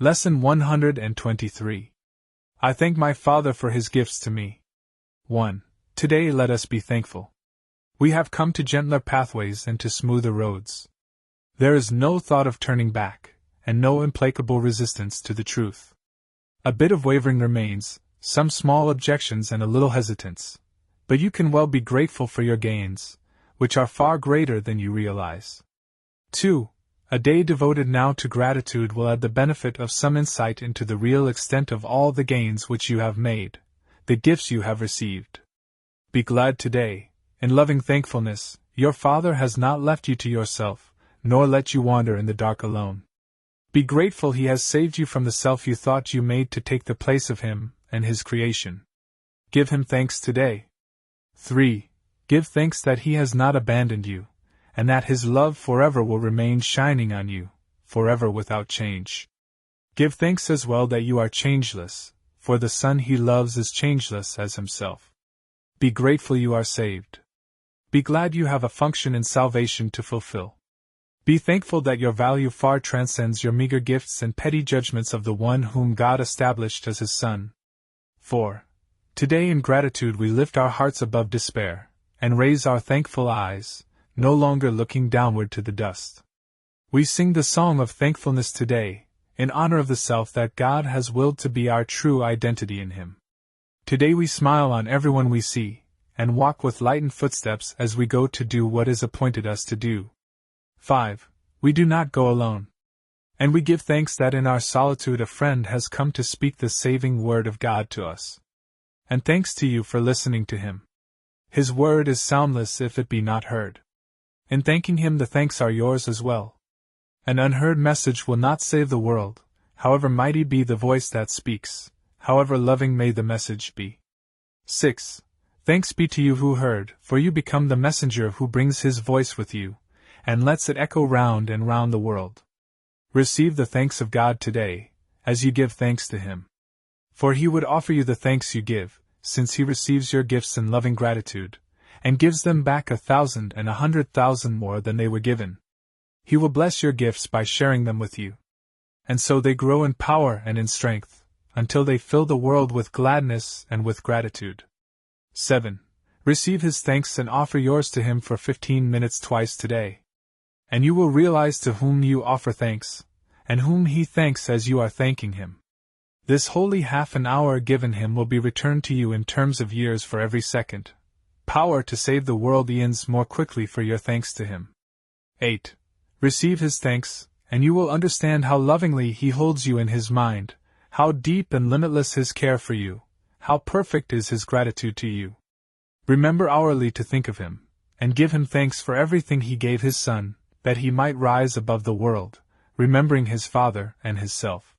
Lesson 123. I thank my Father for His gifts to me. 1. Today let us be thankful. We have come to gentler pathways and to smoother roads. There is no thought of turning back, and no implacable resistance to the truth. A bit of wavering remains, some small objections and a little hesitance, but you can well be grateful for your gains, which are far greater than you realize. 2. A day devoted now to gratitude will add the benefit of some insight into the real extent of all the gains which you have made, the gifts you have received. Be glad today, in loving thankfulness, your Father has not left you to yourself, nor let you wander in the dark alone. Be grateful He has saved you from the self you thought you made to take the place of Him and His creation. Give Him thanks today. 3. Give thanks that He has not abandoned you, and that His love forever will remain shining on you, forever without change. Give thanks as well that you are changeless, for the Son He loves is changeless as Himself. Be grateful you are saved. Be glad you have a function in salvation to fulfill. Be thankful that your value far transcends your meager gifts and petty judgments of the one whom God established as His Son. 4. Today in gratitude we lift our hearts above despair, and raise our thankful eyes, no longer looking downward to the dust. We sing the song of thankfulness today, in honor of the self that God has willed to be our true identity in Him. Today we smile on everyone we see, and walk with lightened footsteps as we go to do what is appointed us to do. 5. We do not go alone. And we give thanks that in our solitude a friend has come to speak the saving word of God to us. And thanks to you for listening to Him. His word is soundless if it be not heard. In thanking Him the thanks are yours as well. An unheard message will not save the world, however mighty be the voice that speaks, however loving may the message be. 6. Thanks be to you who heard, for you become the messenger who brings His voice with you, and lets it echo round and round the world. Receive the thanks of God today, as you give thanks to Him. For He would offer you the thanks you give, since He receives your gifts in loving gratitude, and gives them back 1,000 and 100,000 more than they were given. He will bless your gifts by sharing them with you. And so they grow in power and in strength, until they fill the world with gladness and with gratitude. 7. Receive His thanks and offer yours to Him for 15 minutes twice today. And you will realize to whom you offer thanks, and whom He thanks as you are thanking Him. This holy half an hour given Him will be returned to you in terms of years for every second. Power to save the world eons more quickly for your thanks to Him. 8. Receive His thanks, and you will understand how lovingly He holds you in His mind, how deep and limitless His care for you, how perfect is His gratitude to you. Remember hourly to think of Him, and give Him thanks for everything He gave His Son, that He might rise above the world, remembering His Father and His self.